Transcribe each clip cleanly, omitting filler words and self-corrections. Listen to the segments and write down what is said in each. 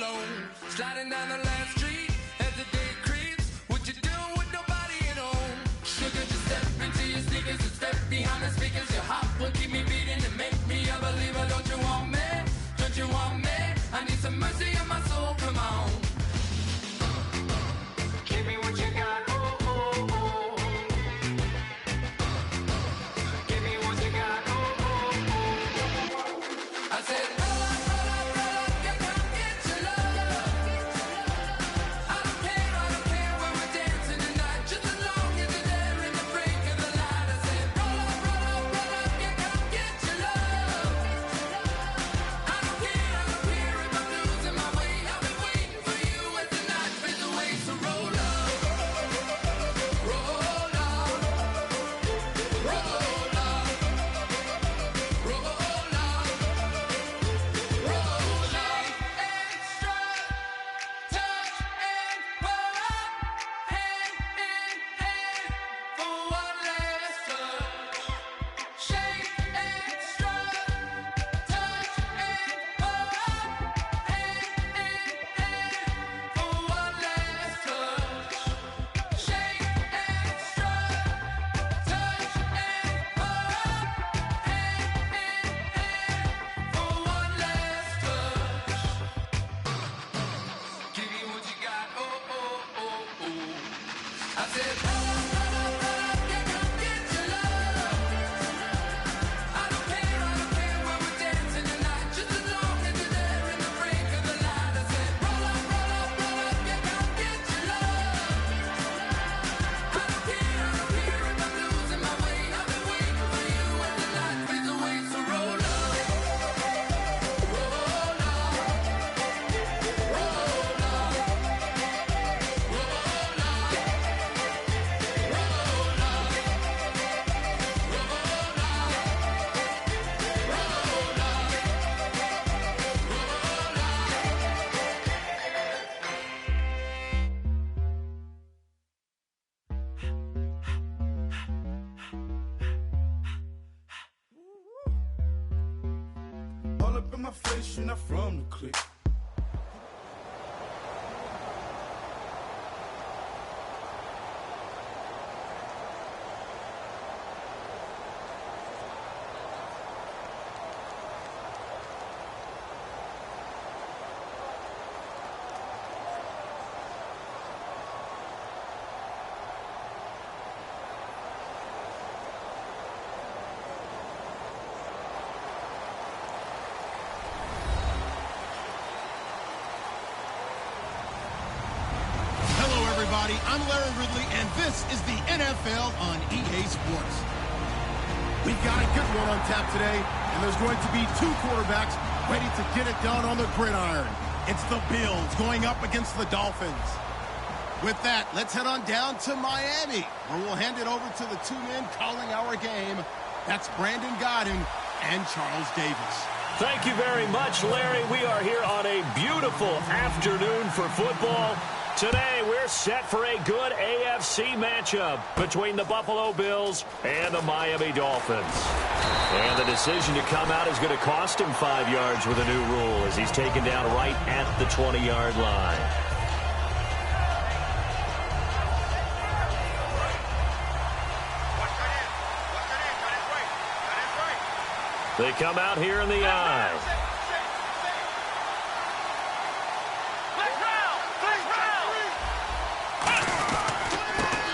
alone, sliding down the last street as the day creeps. What you doing with nobody at home? Sugar, just step into your sneakers and step behind the speakers. Your heart will keep me beating and make me a believer. Don't you want me? Don't you want me? I need some mercy on my soul. Come on. Give me what you got. Oh, oh, oh. Give me what you got. Oh, oh, oh. I said, roll up, yeah, come get your love. I don't care when we're dancing tonight, just as long as you're there in the break of the light. I said, roll up, yeah, come get your love. I don't care if I'm losing my way. I've been waiting for you as the night fades away. So roll up, roll up, roll up, roll up, roll up. Extra, touch and pull up, hand in hand for one last touch. Shake extra, touch and pull up, hand in hand for one last touch. Shake extra, touch and pull up, hand in hand for one last touch. Give me what you got, oh, oh, oh, oh. I said, roll up, yeah, come get your love. I don't care when we're dancing tonight, just as long as you're there in the break of the light. I said, roll up, yeah, come get your love. I don't care if I'm losing my way. I've been waiting for you as the night fades away. So roll up, roll up, roll All up in my face, you're not from the clique. I'm Larry Ridley, and this is the NFL on EA Sports. We've got a good one on tap today, and there's going to be two quarterbacks ready to get it done on the gridiron. It's the Bills going up against the Dolphins. With that, let's head on down to Miami, where we'll hand it over to the two men calling our game. That's Brandon Godden and Charles Davis. Thank you very much, Larry. We are here on a beautiful afternoon for football. Today, we're set for a good AFC matchup between the Buffalo Bills and the Miami Dolphins. And the decision to come out is going to cost him 5 yards with a new rule as he's taken down right at the 20-yard line. They come out here in the eye.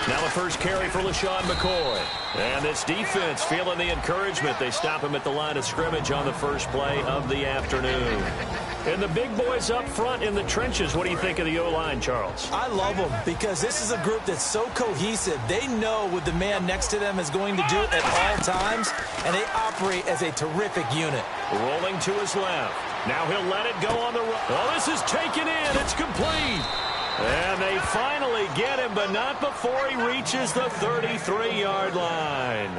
Now the first carry for LaShawn McCoy. And this defense feeling the encouragement. They stop him at the line of scrimmage on the first play of the afternoon. And the big boys up front in the trenches. What do you think of the O-line, Charles? I love them because this is a group that's so cohesive. They know what the man next to them is going to do at all times, and they operate as a terrific unit. Rolling to his left. Now he'll let it go on the run. Oh, this is taken in. It's complete. And they finally get him, but not before he reaches the 33-yard line.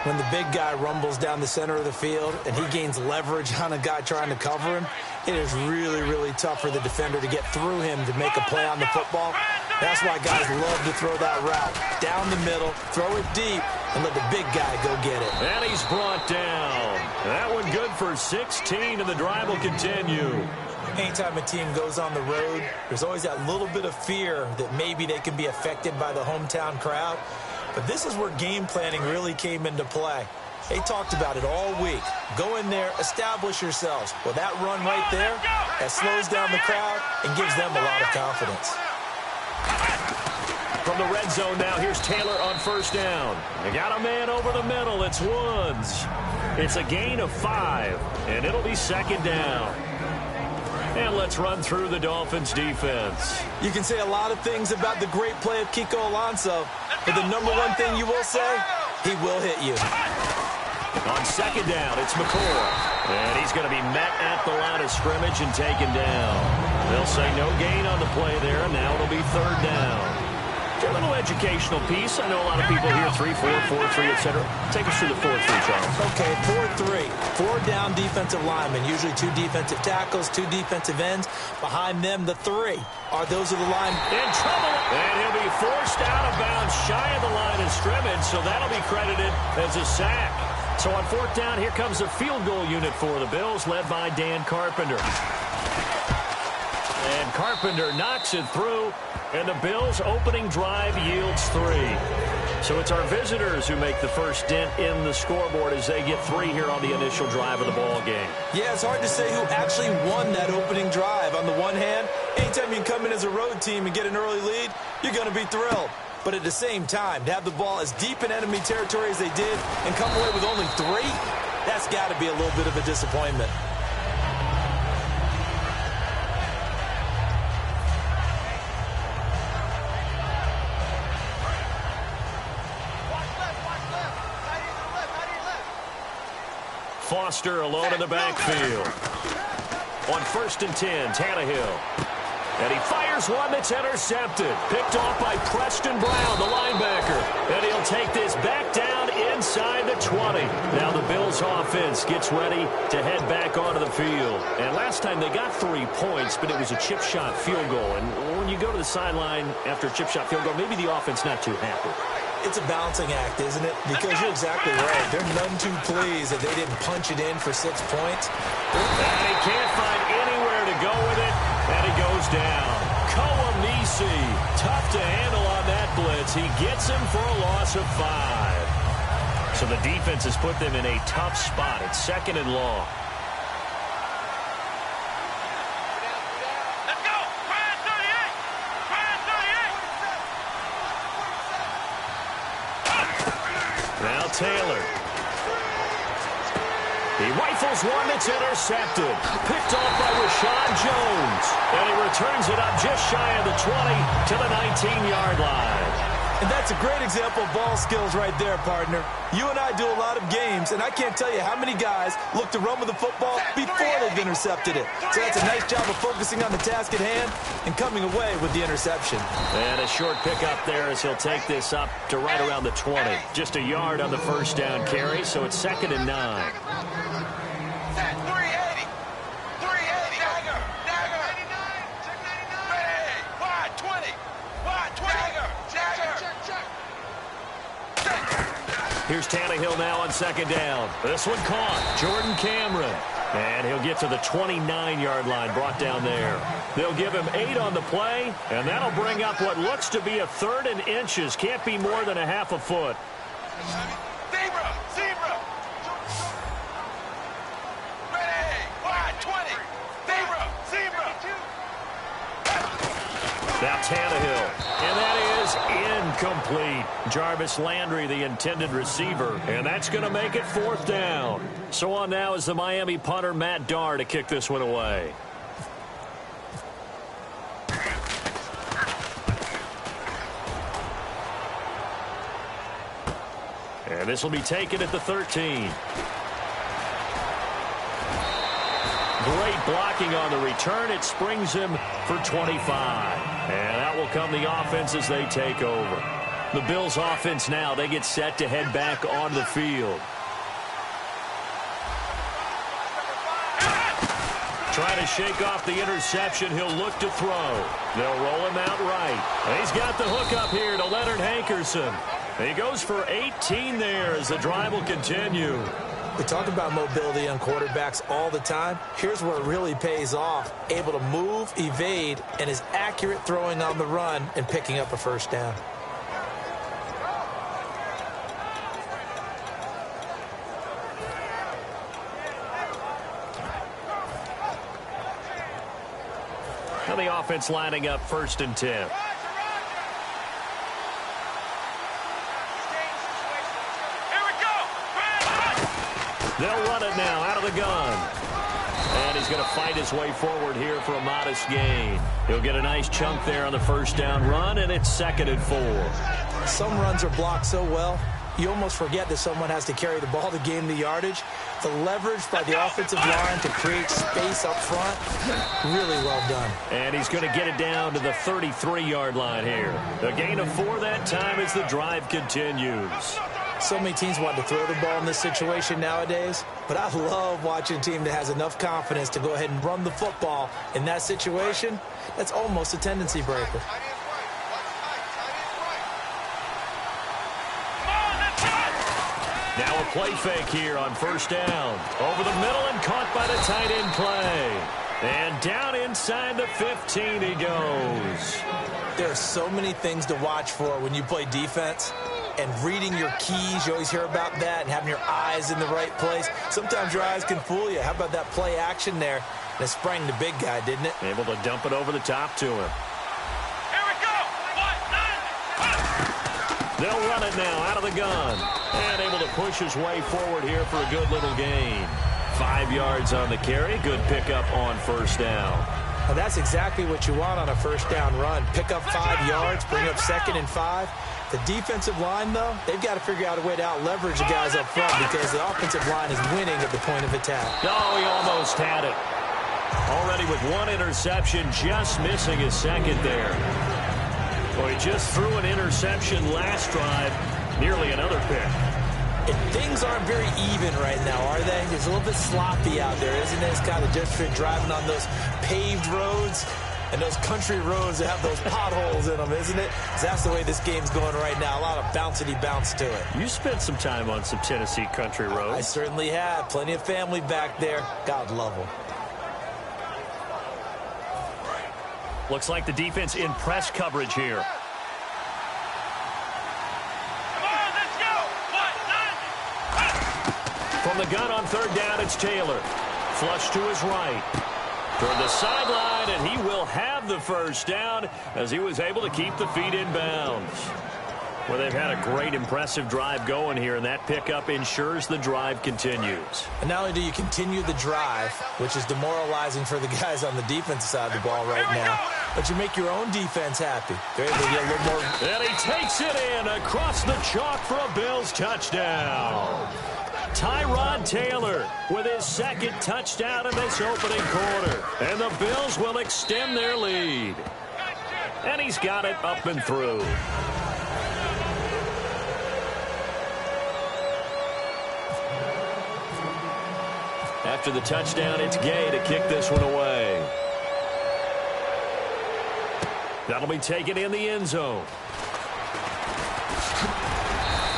When the big guy rumbles down the center of the field and he gains leverage on a guy trying to cover him, it is really, really tough for the defender to get through him to make a play on the football. That's why guys love to throw that route. Down the middle, throw it deep, and let the big guy go get it. And he's brought down. That one good for 16, and the drive will continue. Anytime a team goes on the road, there's always that little bit of fear that maybe they can be affected by the hometown crowd. But this is where game planning really came into play. They talked about it all week. Go in there, establish yourselves. Well, that run right there, that slows down the crowd and gives them a lot of confidence. From the red zone now, here's Taylor on first down. They got a man over the middle. It's Woods. It's a gain of 5, and it'll be second down. And let's run through the Dolphins' defense. You can say a lot of things about the great play of Kiko Alonso, but the number one thing you will say, he will hit you. On second down, it's McCoy. And he's going to be met at the line of scrimmage and taken down. They'll say no gain on the play there, and now it'll be third down. A little educational piece. I know a lot of people here, 3-4, 4-3, etc. Take us through the 4-3, Charles. Okay, 4-3. 4 down defensive linemen, usually 2 defensive tackles, 2 defensive ends. Behind them, the 3 those are the line. In trouble. And he'll be forced out of bounds shy of the line of scrimmage, so that'll be credited as a sack. So on fourth down, here comes a field goal unit for the Bills, led by Dan Carpenter. And Carpenter knocks it through, and the Bills' opening drive yields 3. So it's our visitors who make the first dent in the scoreboard as they get 3 here on the initial drive of the ball game. Yeah, it's hard to say who actually won that opening drive. On the one hand, anytime you can come in as a road team and get an early lead, you're going to be thrilled. But at the same time, to have the ball as deep in enemy territory as they did and come away with only 3, that's got to be a little bit of a disappointment. Foster alone in the backfield. On 1st and 10, Tannehill. And he fires one that's intercepted. Picked off by Preston Brown, the linebacker. And he'll take this back down inside the 20. Now the Bills offense gets ready to head back onto the field. And last time they got 3 points, but it was a chip shot field goal. And when you go to the sideline after a chip shot field goal, maybe the offense not too happy. It's a balancing act, isn't it? Because you're exactly right. They're none too pleased that they didn't punch it in for 6 points. And he can't find anywhere to go with it, and he goes down. Kouamisi, tough to handle on that blitz. He gets him for a loss of 5. So the defense has put them in a tough spot. It's 2nd and long. Now Taylor. He rifles one that's intercepted. Picked off by Rashad Jones. And he returns it up just shy of the 20 to the 19-yard line. And that's a great example of ball skills right there, partner. You and I do a lot of games, and I can't tell you how many guys look to run with the football before they've intercepted it. So that's a nice job of focusing on the task at hand and coming away with the interception. And a short pickup there as he'll take this up to right around the 20. Just a yard on the first down carry, so it's 2nd and 9. Here's Tannehill now on 2nd down. This one caught. Jordan Cameron. And he'll get to the 29-yard line, brought down there. They'll give him 8 on the play, and that'll bring up what looks to be a 3rd and inches. Can't be more than a half a foot. Zebra! Ready! Wide, 20! Zebra! Now Tannehill. And that is incomplete. Jarvis Landry, the intended receiver. And that's going to make it 4th down. So on now is the Miami punter, Matt Darr, to kick this one away. And this will be taken at the 13. Great blocking on the return. It springs him for 25. And out will come the offense as they take over. The Bills offense now, they get set to head back on the field. Trying to shake off the interception. He'll look to throw. They'll roll him out right. And he's got the hook up here to Leonard Hankerson. He goes for 18 there as the drive will continue. We talk about mobility on quarterbacks all the time. Here's where it really pays off. Able to move, evade, and is accurate throwing on the run and picking up a first down. Now the offense lining up 1st and 10. They'll run it now out of the gun. And he's going to fight his way forward here for a modest gain. He'll get a nice chunk there on the first down run, and it's 2nd and 4. Some runs are blocked so well, you almost forget that someone has to carry the ball to gain the yardage. The leverage by the offensive line to create space up front, really well done. And he's going to get it down to the 33-yard line here. A gain of 4 that time as the drive continues. So many teams want to throw the ball in this situation nowadays, but I love watching a team that has enough confidence to go ahead and run the football in that situation. That's almost a tendency breaker. Now a play fake here on 1st down. Over the middle and caught by the tight end play. And down inside the 15 he goes. There are so many things to watch for when you play defense. And reading your keys, you always hear about that, and having your eyes in the right place. Sometimes your eyes can fool you. How about that play action there? And it sprang the big guy, didn't it? Able to dump it over the top to him. Here we go. 1, 9. They'll run it now out of the gun. And able to push his way forward here for a good little gain. 5 yards on the carry. Good pickup on 1st down. Well, that's exactly what you want on a 1st down run. Pick up 5 yards, bring up 2nd and 5. The defensive line, though, they've got to figure out a way to out-leverage the guys up front because the offensive line is winning at the point of attack. Oh, he almost had it. Already with 1 interception, just missing his 2nd there. Well, he just threw an interception last drive, nearly another pick. And things aren't very even right now, are they? It's a little bit sloppy out there, isn't it? It's kind of just for driving on those paved roads and those country roads that have those potholes in them, isn't it? That's the way this game's going right now. A lot of bouncy bounce to it. You spent some time on some Tennessee country roads. I certainly have. Plenty of family back there. God love them. Looks like the defense in press coverage here. From the gun on 3rd down, it's Taylor. Flush to his right. Toward the sideline, and he will have the first down as he was able to keep the feet in bounds. Well, they've had a great, impressive drive going here, and that pickup ensures the drive continues. And not only do you continue the drive, which is demoralizing for the guys on the defensive side of the ball right now, but you make your own defense happy. They're able to get a little more. And he takes it in across the chalk for a Bills touchdown. Tyrod Taylor with his 2nd touchdown in this opening quarter. And the Bills will extend their lead. And he's got it up and through. After the touchdown, it's Gay to kick this one away. That'll be taken in the end zone.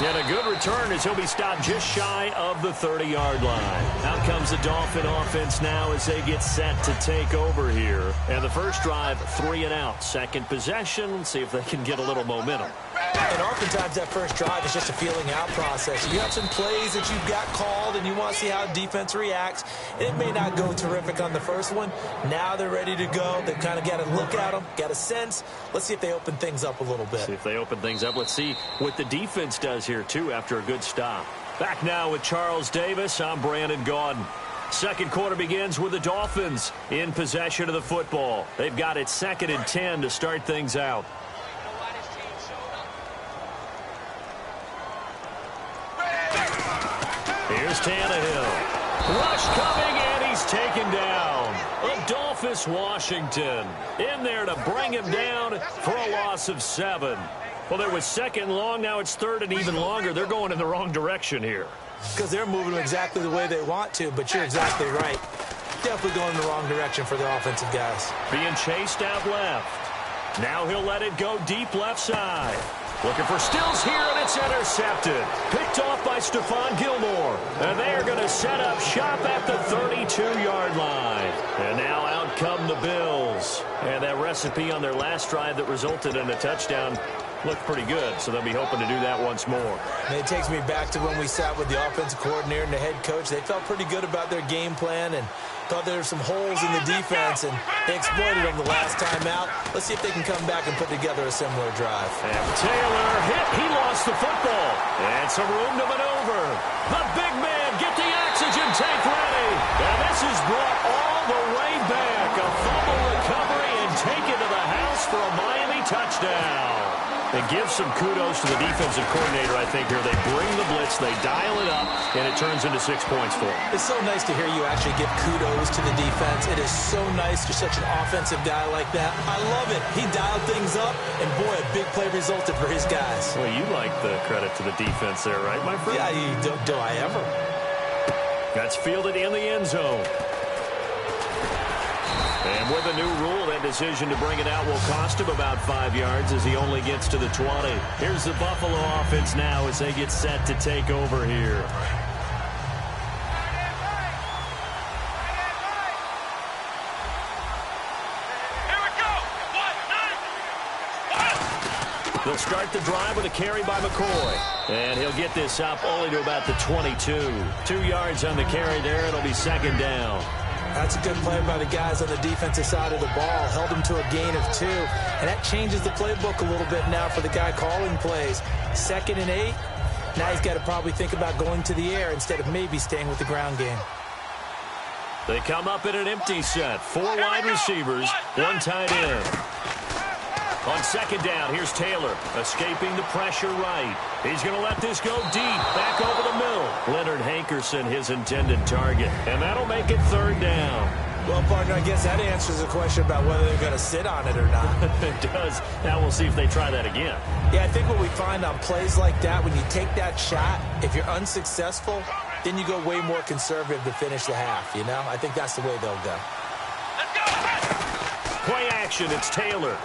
And a good return as he'll be stopped just shy of the 30-yard line. Out comes the Dolphin offense now as they get set to take over here. And the first drive, 3 and out. 2nd possession. Let's see if they can get a little momentum. And oftentimes that first drive is just a feeling out process. You have some plays that you've got called and you want to see how defense reacts. It may not go terrific on the first one. Now they're ready to go. They've kind of got to look at them, got a sense. Let's see if they open things up a little bit. See if they open things up. Let's see what the defense does here, too, after a good stop. Back now with Charles Davis. I'm Brandon Gaudin. 2nd quarter begins with the Dolphins in possession of the football. They've got it 2nd and 10 to start things out. Here's Tannehill. Rush coming, and he's taken down. Adolphus Washington in there to bring him down for a loss of 7. Well, there was 2nd long. Now it's 3rd and even longer. They're going in the wrong direction here. Because they're moving exactly the way they want to, but you're exactly right. Definitely going in the wrong direction for the offensive guys. Being chased out left. Now he'll let it go deep left side. Looking for Stills here, and it's intercepted. Picked off by Stephon Gilmore. And they're going to set up shop at the 32-yard line. And now out come the Bills. And that recipe on their last drive that resulted in a touchdown looked pretty good, so they'll be hoping to do that once more. And it takes me back to when we sat with the offensive coordinator and the head coach. They felt pretty good about their game plan and thought there were some holes in the defense, and they exploited them the last time out. Let's see if they can come back and put together a similar drive. And Taylor hit. He lost the football. And some room to maneuver. The big man, get the oxygen tank ready. And this is brought all the way back. A fumble recovery and taken to the house for a Miami touchdown. It gives some kudos to the defensive coordinator, I think, here. They bring the blitz, they dial it up, and it turns into 6 points for them. It's so nice to hear you actually give kudos to the defense. It is so nice. You're such an offensive guy like that. I love it. He dialed things up, and boy, a big play resulted for his guys. Well, you like the credit to the defense there, right, my friend? Yeah, do I ever? That's fielded in the end zone. And with a new rule, that decision to bring it out will cost him about 5 yards as he only gets to the 20. Here's the Buffalo offense now as they get set to take over here. They'll start the drive with a carry by McCoy. And he'll get this up only to about the 22. 2 yards on the carry there. It'll be second down. That's a good play by the guys on the defensive side of the ball. Held him to a gain of 2. And that changes the playbook a little bit now for the guy calling plays. 2nd and 8. Now he's got to probably think about going to the air instead of maybe staying with the ground game. They come up in an empty set. 4 wide receivers, 1 tight end. On second down, here's Taylor, escaping the pressure right. He's going to let this go deep, back over the middle. Leonard Hankerson, his intended target. And that'll make it third down. Well, partner, I guess that answers the question about whether they're going to sit on it or not. It does. Now we'll see if they try that again. Yeah, I think what we find on plays like that, when you take that shot, if you're unsuccessful, then you go way more conservative to finish the half, you know? I think that's the way they'll go. Play action, it's Taylor.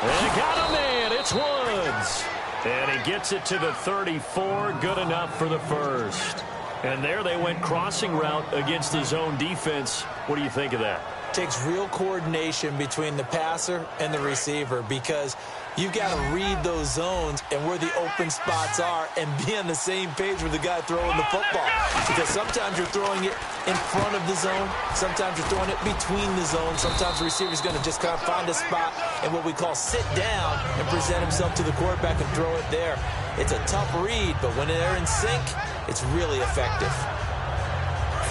And he got a man, it's Woods. And he gets it to the 34, good enough for the first. And there they went crossing route against the zone defense. What do you think of that? Takes real coordination between the passer and the receiver because you've got to read those zones and where the open spots are and be on the same page with the guy throwing the football. Because sometimes you're throwing it in front of the zone. Sometimes you're throwing it between the zones. Sometimes the receiver's going to just kind of find a spot and what we call sit down and present himself to the quarterback and throw it there. It's a tough read, but when they're in sync, it's really effective.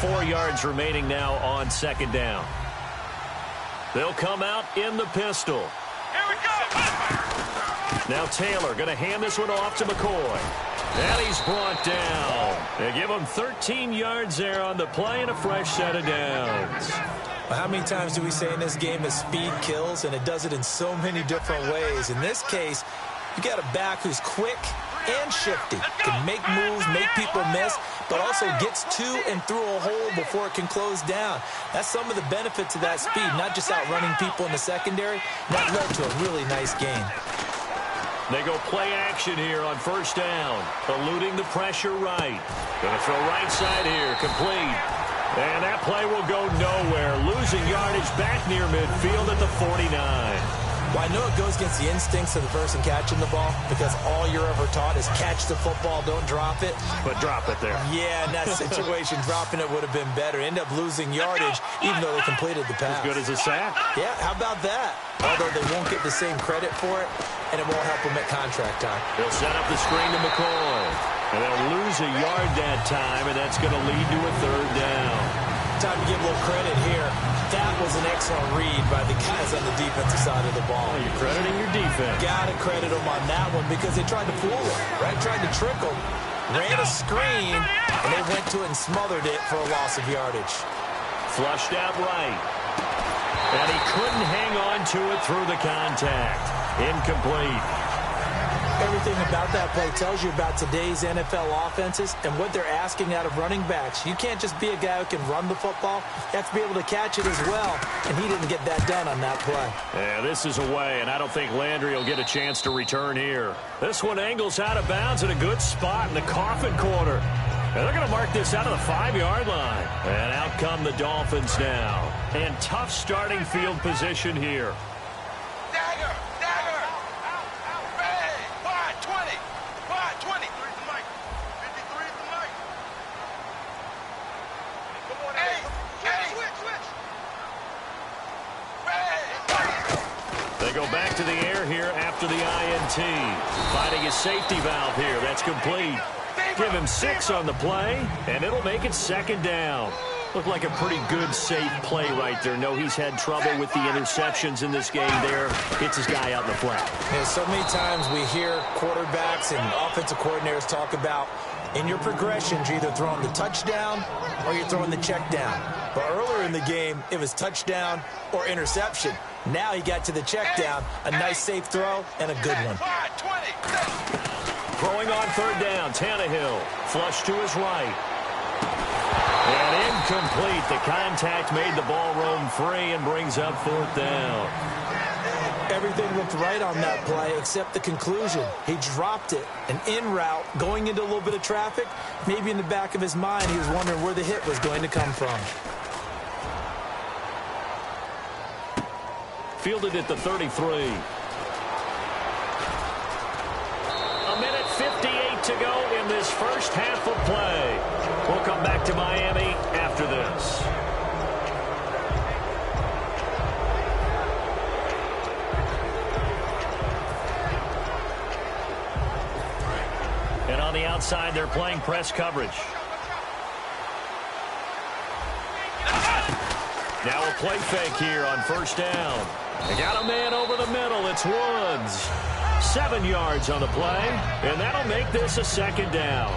4 yards remaining now on second down. They'll come out in the pistol. Here we go. Now Taylor going to hand this one off to McCoy. And he's brought down. They give him 13 yards there on the play and a fresh set of downs. Well, how many times do we say in this game that speed kills, and it does it in so many different ways. In this case, you got a back who's quick and shifty, can make moves, make people miss, but also gets to and through a hole before it can close down. That's some of the benefits of that speed, not just outrunning people in the secondary. That led to a really nice game. They go play action here on first down, eluding the pressure right. Going to throw right side here, complete. And that play will go nowhere, losing yardage back near midfield at the 49. Well, I know it goes against the instincts of the person catching the ball because all you're ever taught is catch the football, don't drop it. But drop it there. Yeah, in that situation, dropping it would have been better. End up losing yardage even though they completed the pass. As good as a sack. Yeah, how about that? Although they won't get the same credit for it, and it won't help them at contract time. They'll set up the screen to McCoy. And they'll lose a yard that time, and that's going to lead to a third down. Time to give a little credit here. That was an excellent read by the guys on the defensive side of the ball. Oh, you're crediting your defense. Got to credit them on that one because they tried to fool him, right? Tried to trick him. Ran a screen, and they went to it and smothered it for a loss of yardage. Flushed out right. And he couldn't hang on to it through the contact. Incomplete. Everything about that play tells you about today's NFL offenses and what they're asking out of running backs. You can't just be a guy who can run the football. You have to be able to catch it as well, and he didn't get that done on that play. Yeah, this is away, and I don't think Landry will get a chance to return here. This one angles out of bounds at a good spot in the coffin corner. And they're going to mark this out of the 5-yard line. And out come the Dolphins now. And tough starting field position here. Dagger! Dagger! Ray! Wide 20! Wide 20! 53 is the mic. 53 is the mic. Come on, hey! Switch! Ray! They go back to the air here after the INT. Finding his safety valve here. That's complete. Give him 6 on the play, and it'll make it 2nd down. Looked like a pretty good, safe play right there. No, he's had trouble with the interceptions in this game there. Hits his guy out in the flat. Yeah, so many times we hear quarterbacks and offensive coordinators talk about in your progressions, you're either throwing the touchdown or you're throwing the check down. But earlier in the game, it was touchdown or interception. Now he got to the check down, a nice safe throw, and a good one. Throwing on 3rd down, Tannehill. Flush to his right. And incomplete. The contact made the ball roam free and brings up 4th down. Everything looked right on that play except the conclusion. He dropped it. An in route, going into a little bit of traffic. Maybe in the back of his mind, he was wondering where the hit was going to come from. Fielded at the 33. A minute 58 to go in this first half of play. We'll come back to Miami after this. And on the outside, they're playing press coverage. Now a play fake here on 1st down. They got a man over the middle. It's Woods. 7 yards on the play, and that'll make this a 2nd down.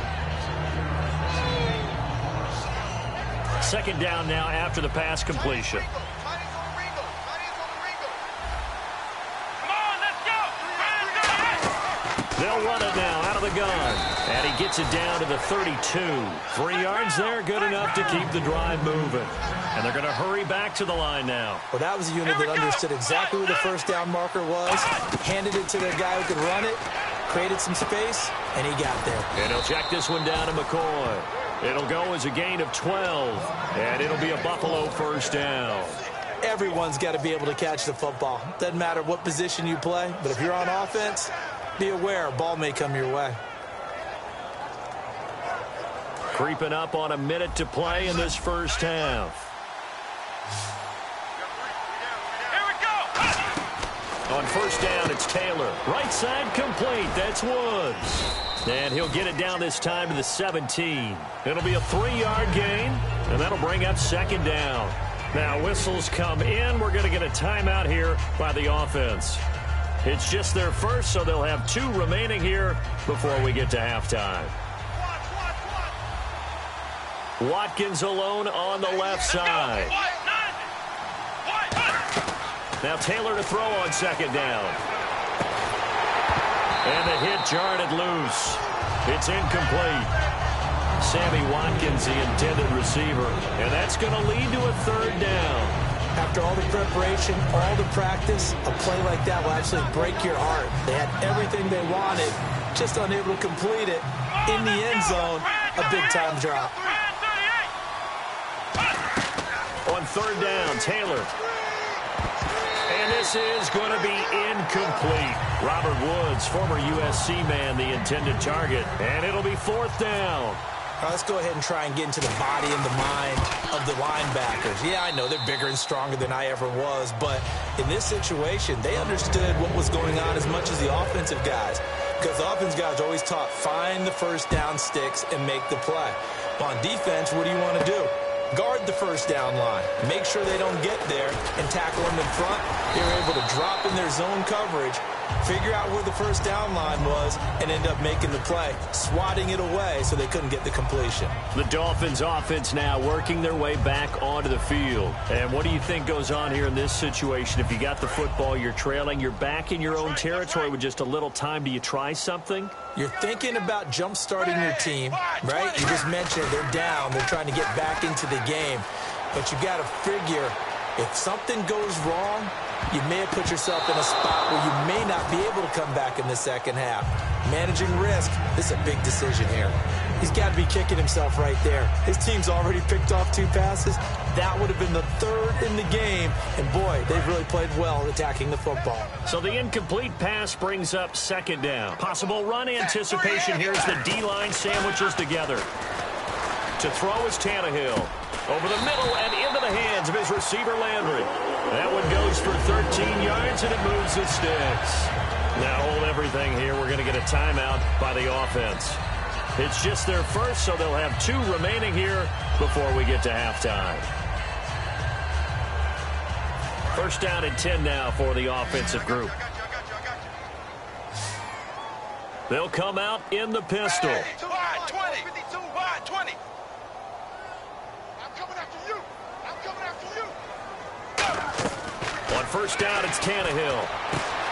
2nd down now after the pass completion. They'll run it now out of the gun. And he gets it down to the 32. 3 yards there, good enough to keep the drive moving. And they're going to hurry back to the line now. Well, that was a unit that understood exactly where the 1st down marker was, handed it to their guy who could run it, created some space, and he got there. And he'll check this one down to McCoy. It'll go as a gain of 12, and it'll be a Buffalo 1st down. Everyone's got to be able to catch the football. Doesn't matter what position you play, but if you're on offense, be aware a ball may come your way. Creeping up on a minute to play in this first half. On 1st down, it's Taylor. Right side complete. That's Woods. And he'll get it down this time to the 17. It'll be a 3-yard gain, and that'll bring up 2nd down. Now, whistles come in. We're going to get a timeout here by the offense. It's just their first, so they'll have 2 remaining here before we get to halftime. Watkins alone on the left side. Now Taylor to throw on 2nd down. And the hit jarred it loose. It's incomplete. Sammy Watkins, the intended receiver. And that's going to lead to a 3rd down. After all the preparation, all the practice, a play like that will actually break your heart. They had everything they wanted, just unable to complete it. In the end zone, a big-time drop. On 3rd down, Taylor. And this is going to be incomplete. Robert Woods, former USC man, the intended target. And it'll be 4th down. Now let's go ahead and try and get into the body and the mind of the linebackers. Yeah, I know they're bigger and stronger than I ever was, but in this situation, they understood what was going on as much as the offensive guys. Because the offensive guys are always taught, find the 1st down sticks and make the play. On defense, what do you want to do? Guard the 1st down line. Make sure they don't get there and tackle them in front. They're able to drop in their zone coverage, figure out where the first down line was, and end up making the play, swatting it away so they couldn't get the completion. The Dolphins offense now working their way back onto the field. And what do you think goes on here in this situation? If you got the football, you're trailing, you're back in your own territory with just a little time. Do you try something? You're thinking about jump-starting your team, right? You just mentioned they're down. They're trying to get back into the game. But you got to figure, if something goes wrong, you may have put yourself in a spot where you may not be able to come back in the second half. Managing risk, this is a big decision here. He's got to be kicking himself right there. His team's already picked off 2 passes. That would have been the 3rd in the game. And, boy, they've really played well attacking the football. So the incomplete pass brings up 2nd down. Possible run anticipation here as the D-line sandwiches together. To throw is Tannehill. Over the middle and into the hands of his receiver, Landry. That one goes for 13 yards, and it moves the sticks. Now hold everything here. We're going to get a timeout by the offense. It's just their first, so they'll have 2 remaining here before we get to halftime. First down and 10 now for the offensive group. They'll come out in the pistol. Wide 20. Wide 20. On first down, it's Tannehill.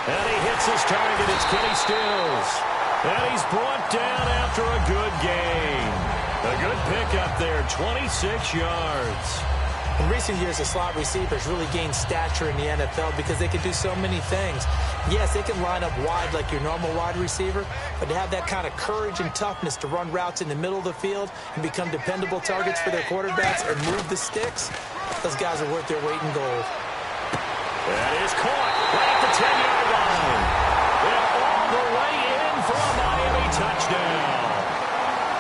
And he hits his target. It's Kenny Stills. And he's brought down after a good gain. A good pickup there, 26 yards. In recent years, the slot receivers really gained stature in the NFL because they can do so many things. Yes, they can line up wide like your normal wide receiver, but to have that kind of courage and toughness to run routes in the middle of the field and become dependable targets for their quarterbacks and move the sticks, those guys are worth their weight in gold. That is caught right at the 10-yard line. And all the way in for a Miami touchdown.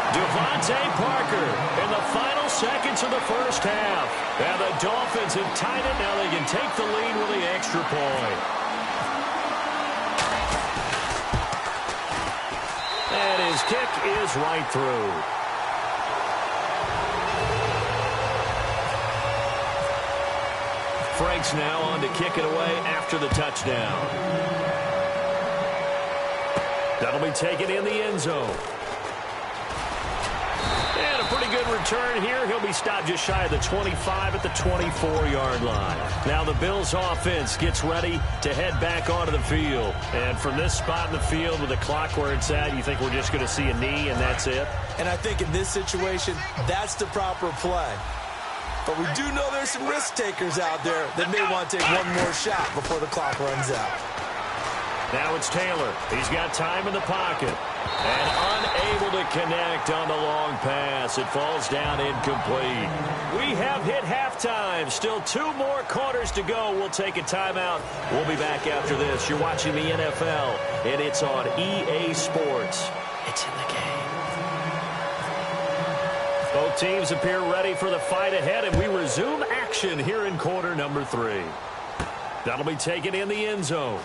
Devontae Parker in the final seconds of the first half. And the Dolphins have tied it. Now they can take the lead with the extra point. And his kick is right through. Frank's now on to kick it away after the touchdown. That'll be taken in the end zone. And a pretty good return here. He'll be stopped just shy of the 25 at the 24-yard line. Now the Bills offense gets ready to head back onto the field. And from this spot in the field with the clock where it's at, you think we're just going to see a knee and that's it? And I think in this situation, that's the proper play. But we do know there's some risk takers out there that may want to take one more shot before the clock runs out. Now it's Taylor. He's got time in the pocket. And unable to connect on the long pass. It falls down incomplete. We have hit halftime. Still 2 more quarters to go. We'll take a timeout. We'll be back after this. You're watching the NFL, and it's on EA Sports. It's in the game. Both teams appear ready for the fight ahead, and we resume action here in quarter number 3. That'll be taken in the end zone.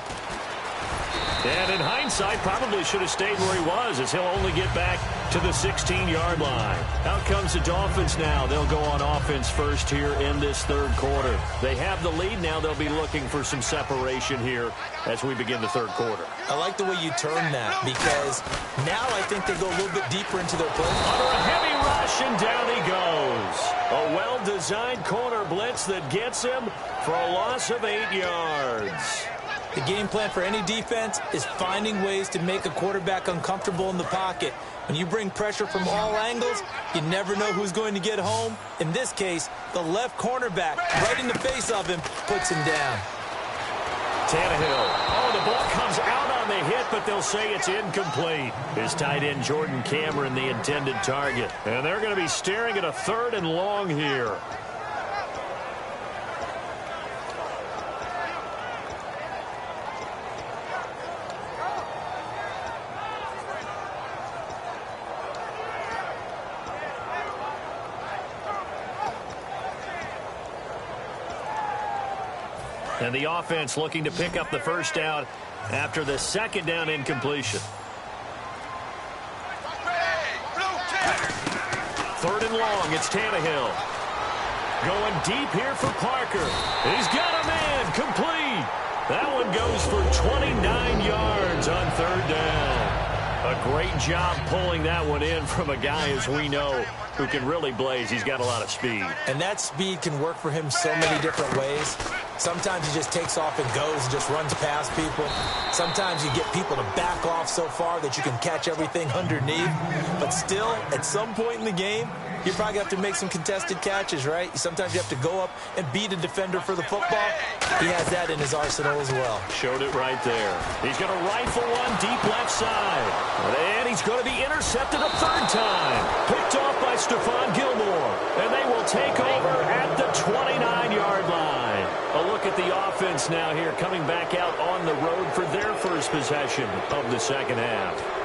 And in hindsight, probably should have stayed where he was, as he'll only get back to the 16-yard line. Out comes the Dolphins now. They'll go on offense first here in this 3rd quarter. They have the lead now. They'll be looking for some separation here as we begin the 3rd quarter. I like the way you turn that, because now I think they go a little bit deeper into their play. Under a heavy rush, and down he goes. A well-designed corner blitz that gets him for a loss of 8 yards. The game plan for any defense is finding ways to make a quarterback uncomfortable in the pocket. When you bring pressure from all angles, you never know who's going to get home. In this case, the left cornerback, right in the face of him, puts him down. Tannehill. Oh, the ball comes out on the hit, but they'll say it's incomplete. His tight end, Jordan Cameron, the intended target. And they're going to be staring at a 3rd and long here. And the offense looking to pick up the first down after the 2nd down incompletion. 3rd and long, it's Tannehill. Going deep here for Parker. He's got a man, complete. That one goes for 29 yards on third down. A great job pulling that one in from a guy, as we know, who can really blaze. He's got a lot of speed. And that speed can work for him so many different ways. Sometimes he just takes off and goes and just runs past people. Sometimes you get people to back off so far that you can catch everything underneath. But still, at some point in the game, you probably have to make some contested catches, right? Sometimes you have to go up and beat a defender for the football. He has that in his arsenal as well. Showed it right there. He's going to rifle one deep left side. And he's going to be intercepted a third time. Picked off by Stephon Gilmore. And they will take over at the 29-yard line. A look at the offense now here, coming back out on the road for their first possession of the second half.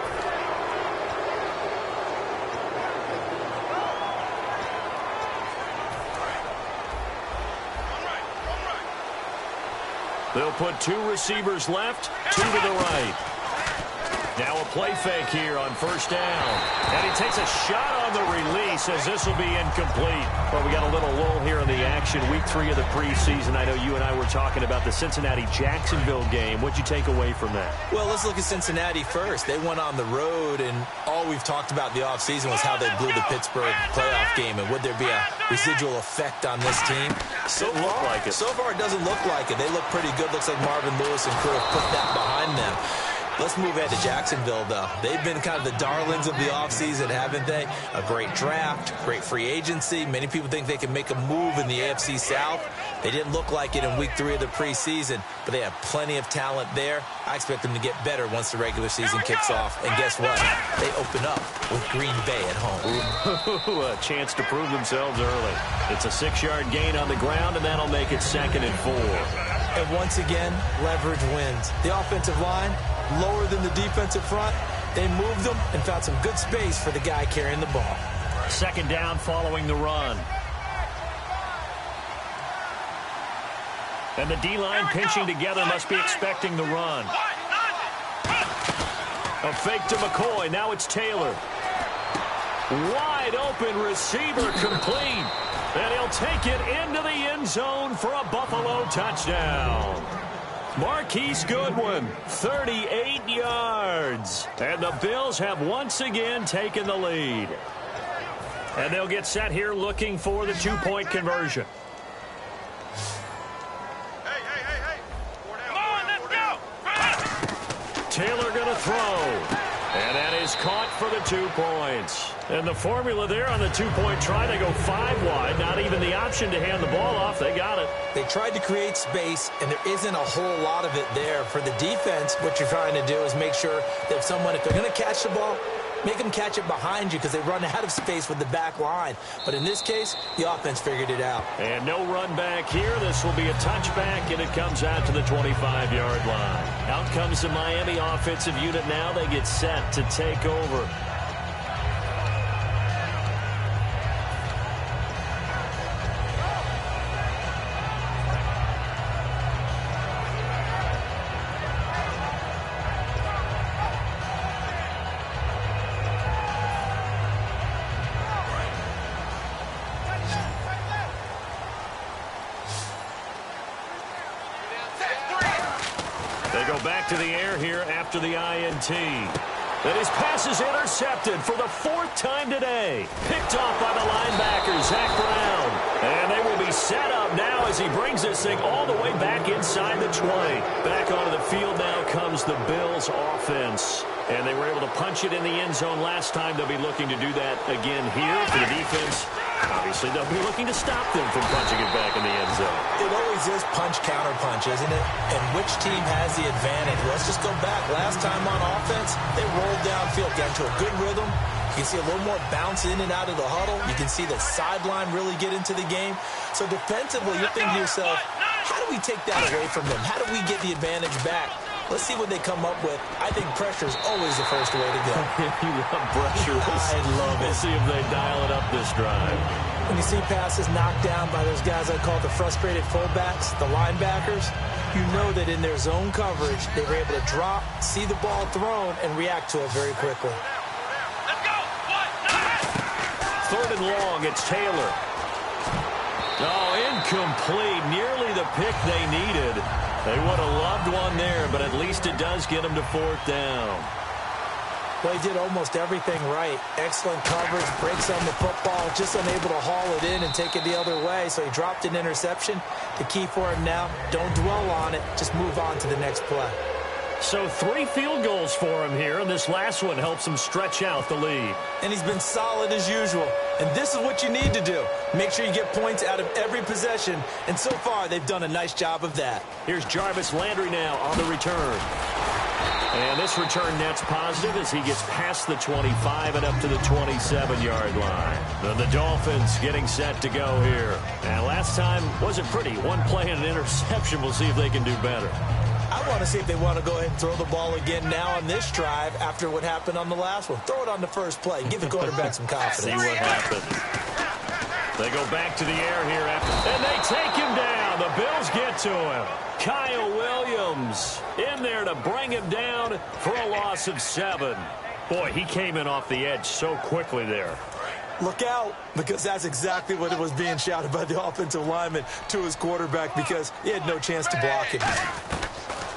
They'll put two receivers left, two to the right. Now a play fake here on first down. And he takes a shot on the release as this will be incomplete. Well, we got a little lull here in the action. Week 3 of the preseason. I know you and I were talking about the Cincinnati-Jacksonville game. What'd you take away from that? Well, let's look at Cincinnati first. They went on the road, and all we've talked about in the offseason was how they blew the Pittsburgh playoff game, and would there be a residual effect on this team? So far, it doesn't look like it. They look pretty good. Looks like Marvin Lewis and crew have put that behind them. Let's move ahead to Jacksonville, though. They've been kind of the darlings of the offseason, haven't they? A great draft, great free agency. Many people think they can make a move in the AFC South. They didn't look like it in week 3 of the preseason, but they have plenty of talent there. I expect them to get better once the regular season kicks off. And guess what? They open up with Green Bay at home. A chance to prove themselves early. It's a 6-yard gain on the ground, and that'll make it 2nd and 4. And once again, leverage wins. The offensive line, lower than the defensive front. They moved them and found some good space for the guy carrying the ball. 2nd down following the run. And the D-line pinching together must be expecting the run. A fake to McCoy. Now it's Taylor. Wide open receiver complete. And he'll take it into the end zone for a Buffalo touchdown. Marquise Goodwin, 38 yards. And the Bills have once again taken the lead. And they'll get set here looking for the 2-point conversion. Come on, let's go. Taylor going to throw. And that is caught for the 2 points. And the formula there on the 2-point try, they go 5 wide. Not even the option to hand the ball off. They got it. They tried to create space, and there isn't a whole lot of it there. For the defense, what you're trying to do is make sure that if they're going to catch the ball, make them catch it behind you because they run out of space with the back line. But in this case, the offense figured it out. And no run back here. This will be a touchback, and it comes out to the 25-yard line. Out comes the Miami offensive unit now. They get set to take over. They go back to the air here after the INT. And his pass is intercepted for the 4th time today. Picked off by the linebacker, Zach Brown. And they will be set up now as he brings this thing all the way back inside the 20. Back onto the field now comes the Bills offense. And they were able to punch it in the end zone last time. They'll be looking to do that again here for the defense. Obviously, they'll be looking to stop them from punching it back in the end zone. It always is punch-counter-punch, isn't it? And which team has the advantage? Let's just go back. Last time on offense, they rolled downfield, got into a good rhythm. You can see a little more bounce in and out of the huddle. You can see the sideline really get into the game. So defensively, you're thinking to yourself, how do we take that away from them? How do we get the advantage back? Let's see what they come up with. I think pressure is always the first way to go. You love pressure. I love it. We'll see if they dial it up this drive. When you see passes knocked down by those guys I call the frustrated fullbacks, the linebackers, you know that in their zone coverage, they were able to drop, see the ball thrown, and react to it very quickly. Let's go. 3rd and long, it's Taylor. Oh, incomplete. Nearly the pick they needed. They would have loved one there, but at least it does get them to 4th down. Well, he did almost everything right. Excellent coverage, breaks on the football, just unable to haul it in and take it the other way, so he dropped an interception. The key for him now, don't dwell on it, just move on to the next play. So 3 field goals for him here, and this last one helps him stretch out the lead. And he's been solid as usual. And this is what you need to do. Make sure you get points out of every possession, and so far they've done a nice job of that. Here's Jarvis Landry now on the return. And this return net's positive as he gets past the 25 and up to the 27-yard line. Then the Dolphins getting set to go here. And last time wasn't pretty. One play and an interception. We'll see if they can do better. I want to see if they want to go ahead and throw the ball again now on this drive after what happened on the last one. Throw it on the first play. Give the quarterback some confidence. See what happens. They go back to the air here after, and they take him down. The Bills get to him. Kyle Williams in there to bring him down for a loss of 7. Boy, he came in off the edge so quickly there. Look out, because that's exactly what it was being shouted by the offensive lineman to his quarterback, because he had no chance to block him.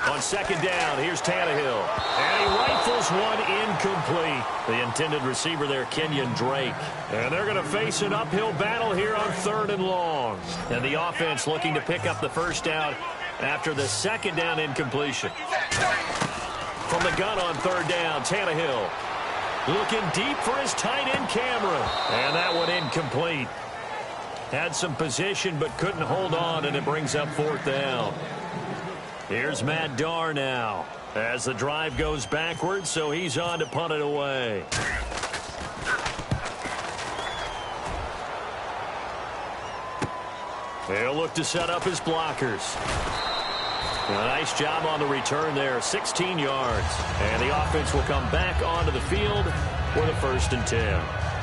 On 2nd down, here's Tannehill. And he rifles one incomplete. The intended receiver there, Kenyon Drake. And they're going to face an uphill battle here on 3rd and long. And the offense looking to pick up the first down after the 2nd down incompletion. From the gun on 3rd down, Tannehill looking deep for his tight end Cameron. And that one incomplete. Had some position but couldn't hold on, and it brings up 4th down. Here's Matt Darr now as the drive goes backwards, so he's on to punt it away. He'll look to set up his blockers. A nice job on the return there, 16 yards. And the offense will come back onto the field with a 1st and 10.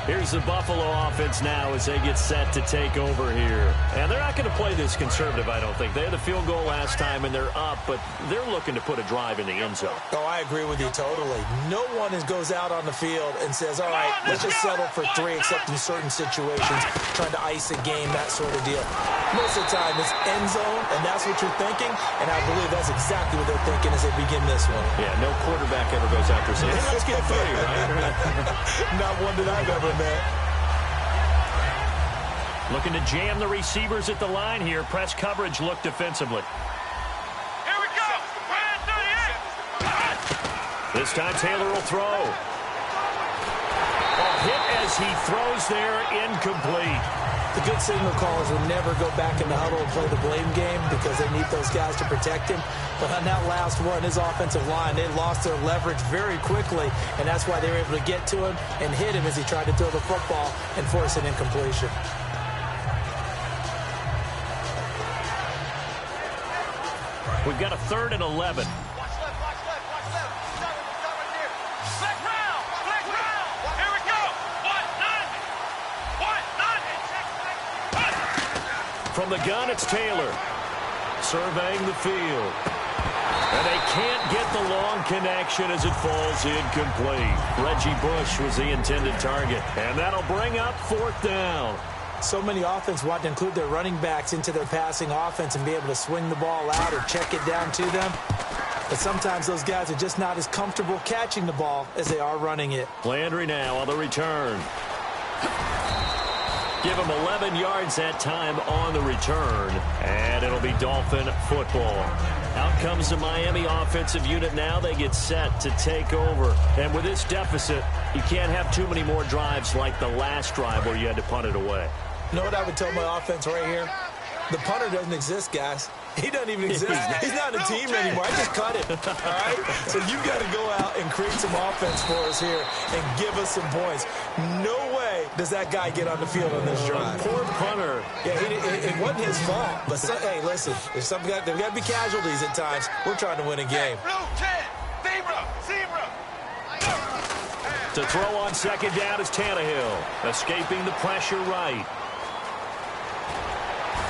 Here's the Buffalo offense now as they get set to take over here. And they're not going to play this conservative, I don't think. They had a field goal last time, and they're up, but they're looking to put a drive in the end zone. Oh, I agree with you totally. No one goes out on the field and says, all right, let's just settle for 3, except in certain situations, trying to ice a game, that sort of deal. Most of the time, it's end zone, and that's what you're thinking, and I believe that's exactly what they're thinking as they begin this one. Yeah, no quarterback ever goes out there saying, hey, let's get 3, right? Not one that I've ever met. Looking to jam the receivers at the line here. Press coverage look defensively. Here we go. 38. This time Taylor will throw. A hit as he throws there, incomplete. The good signal callers will never go back in the huddle and play the blame game because they need those guys to protect him. But on that last one, his offensive line, they lost their leverage very quickly, and that's why they were able to get to him and hit him as he tried to throw the football and force an incompletion. We've got a 3rd and 11. Watch left, watch left, watch left. Stop right here. Flex round, flex round. Here we go. 1-9. From the gun, it's Taylor. Surveying the field. And they can't get the long connection as it falls incomplete. Reggie Bush was the intended target. And that'll bring up 4th down. So many offense want to include their running backs into their passing offense and be able to swing the ball out or check it down to them. But sometimes those guys are just not as comfortable catching the ball as they are running it. Landry now on the return. Give him 11 yards that time on the return. And it'll be Dolphin football. Out comes the Miami offensive unit now. They get set to take over. And with this deficit, you can't have too many more drives like the last drive where you had to punt it away. You know what I would tell my offense right here? The punter doesn't exist, guys. He doesn't even exist. He's not a team anymore. I just cut him. All right? So you got to go out and create some offense for us here and give us some points. No way does that guy get on the field on this drive. Poor punter. Yeah, it wasn't his fault. But, hey, listen, if there got to be casualties at times. We're trying to win a game. Blue 10. Zebra. To throw on 2nd down is Tannehill. Escaping the pressure right.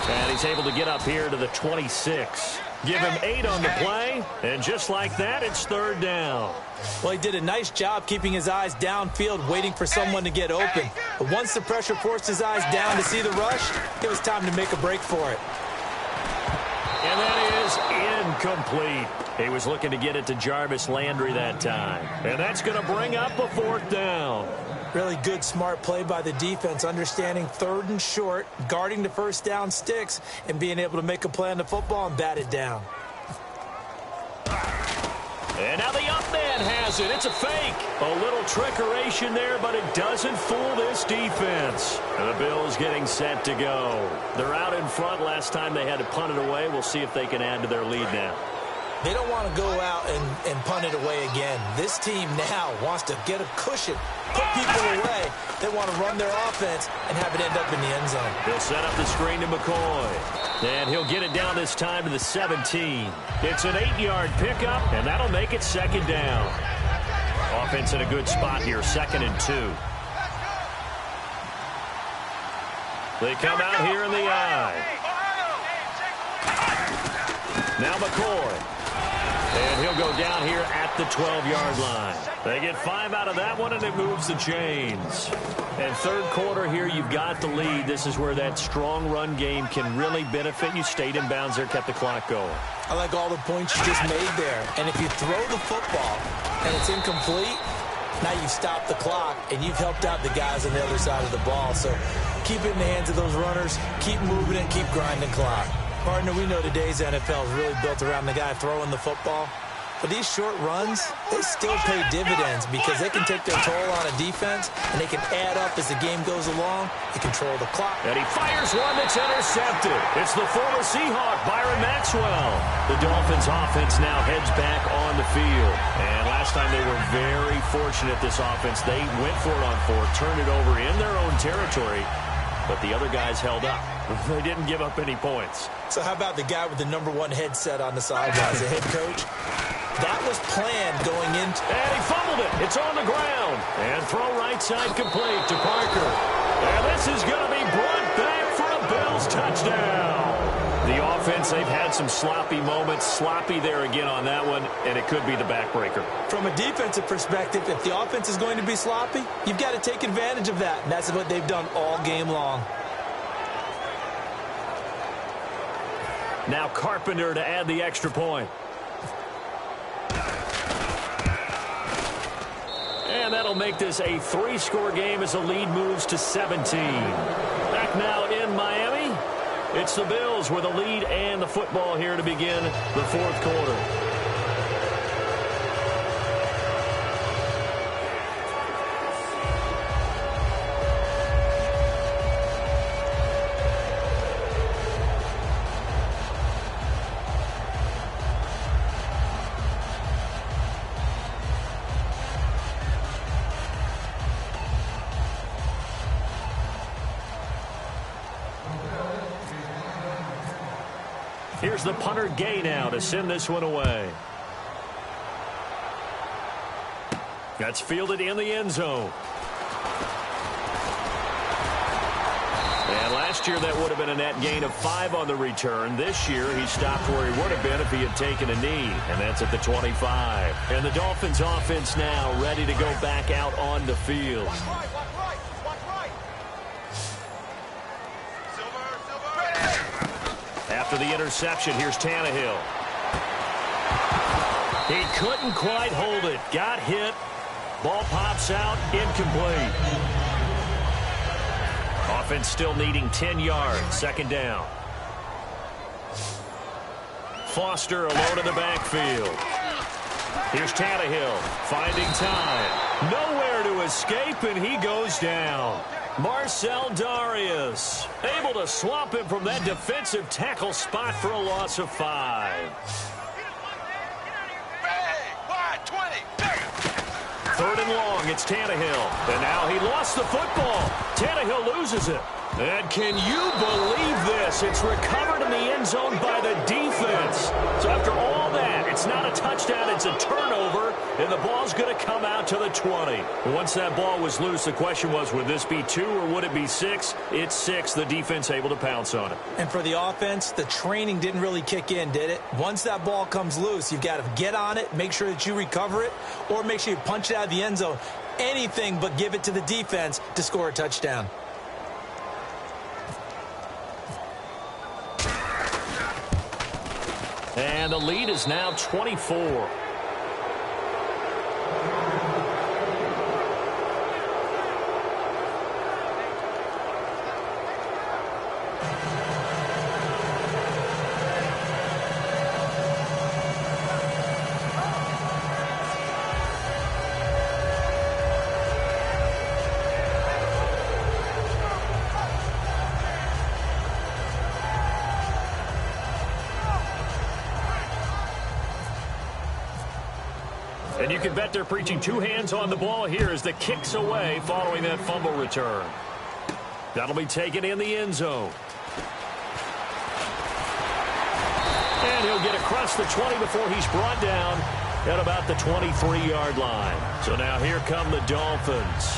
And he's able to get up here to the 26. Give him 8 on the play, and just like that, it's 3rd down. Well, he did a nice job keeping his eyes downfield, waiting for someone to get open. But once the pressure forced his eyes down to see the rush, it was time to make a break for it. And that is incomplete. He was looking to get it to Jarvis Landry that time. And that's going to bring up a 4th down. Really good, smart play by the defense, understanding 3rd and short, guarding the first down sticks, and being able to make a play on the football and bat it down. And now the up man has it. It's a fake. A little trickeration there, but it doesn't fool this defense. And the Bills getting set to go. They're out in front. Last time they had to punt it away. We'll see if they can add to their lead now. They don't want to go out and punt it away again. This team now wants to get a cushion, put people away. They want to run their offense and have it end up in the end zone. They'll set up the screen to McCoy. And he'll get it down this time to the 17. It's an 8-yard pickup, and that'll make it 2nd down. Offense in a good spot here, 2nd and 2. They come out here in the I. Now McCoy. And he'll go down here at the 12-yard line. They get 5 out of that one, and it moves the chains. And 3rd quarter here, you've got the lead. This is where that strong run game can really benefit you. Stayed in bounds there, kept the clock going. I like all the points you just made there. And if you throw the football and it's incomplete, now you've stopped the clock, and you've helped out the guys on the other side of the ball. So keep it in the hands of those runners. Keep moving it, keep grinding clock. Partner, we know today's NFL is really built around the guy throwing the football. But these short runs, they still pay dividends because they can take their toll on a defense, and they can add up as the game goes along. They control the clock. And he fires one that's intercepted. It's the former Seahawk, Byron Maxwell. The Dolphins' offense now heads back on the field. And last time they were very fortunate, this offense. They went for it on 4, turned it over in their own territory, but the other guys held up. They didn't give up any points. So how about the guy with the #1 headset on the sidelines, the head coach? That was planned going into... And he fumbled it. It's on the ground. And throw right side complete to Parker. And this is going to be brought back for a Bills touchdown. The offense, they've had some sloppy moments. Sloppy there again on that one, and it could be the backbreaker. From a defensive perspective, if the offense is going to be sloppy, you've got to take advantage of that. And that's what they've done all game long. Now Carpenter to add the extra point. And that'll make this a 3-score game as the lead moves to 17. Back now in Miami. It's the Bills with a lead and the football here to begin the 4th quarter. Here's the punter Gay now to send this one away. That's fielded in the end zone. And last year that would have been a net gain of 5 on the return. This year he stopped where he would have been if he had taken a knee, and that's at the 25. And the Dolphins offense now ready to go back out on the field. After the interception, here's Tannehill. He couldn't quite hold it. Got hit. Ball pops out. Incomplete. Offense still needing 10 yards. 2nd down. Foster alone in the backfield. Here's Tannehill finding time. Nowhere to escape, and he goes down. Marcel Darius able to swamp him from that defensive tackle spot for a loss of 5. 3rd and long, it's Tannehill. And now he lost the football. Tannehill loses it. And can you believe this? It's recovered in the end zone by the defense. So after all that, it's not a touchdown, it's a turnover, and the ball's going to come out to the 20. Once that ball was loose, the question was, would this be 2 or would it be 6? It's 6. The defense able to pounce on it. And for the offense, the training didn't really kick in, did it? Once that ball comes loose, you've got to get on it, make sure that you recover it, or make sure you punch it out of the end zone. Anything but give it to the defense to score a touchdown. And the lead is now 24. And you can bet they're preaching two hands on the ball here as the kick's away following that fumble return. That'll be taken in the end zone. And he'll get across the 20 before he's brought down at about the 23-yard line. So now here come the Dolphins.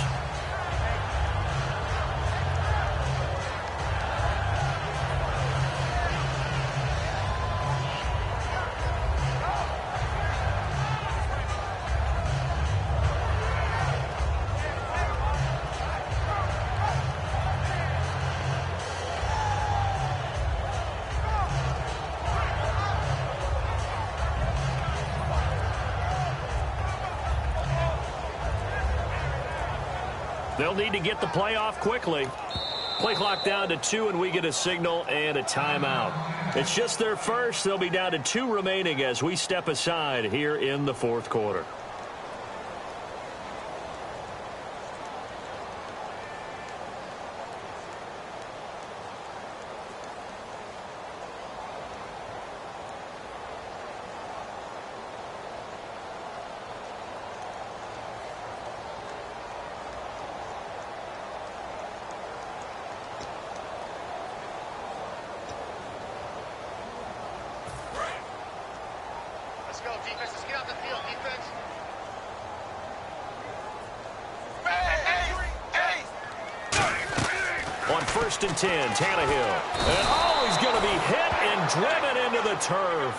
They'll need to get the play off quickly. Play clock down to 2, and we get a signal and a timeout. It's just their first. They'll be down to 2 remaining as we step aside here in the fourth quarter. Let's go, defense. Let's get out the field, defense. On 1st and 10, Tannehill. And oh, he's going to be hit and driven into the turf.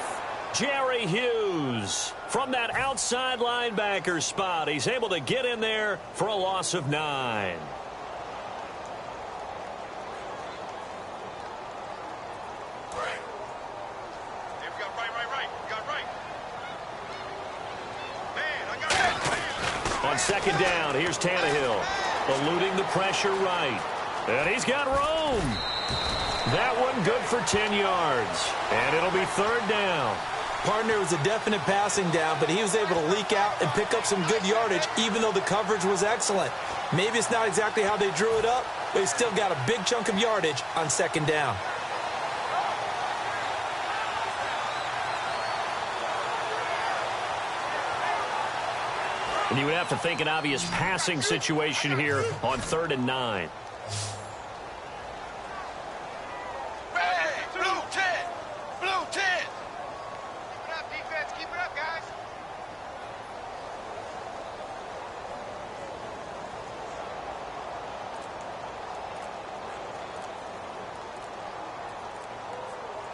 Jerry Hughes from that outside linebacker spot. He's able to get in there for a loss of 9. On 2nd down, here's Tannehill, eluding the pressure right. And he's got room. That one good for 10 yards. And it'll be 3rd down. Partner was a definite passing down, but he was able to leak out and pick up some good yardage, even though the coverage was excellent. Maybe it's not exactly how they drew it up, but he still got a big chunk of yardage on 2nd down. And you would have to think an obvious passing situation here on 3rd and 9. Blue 10! Blue 10! Keep it up, defense. Keep it up, guys.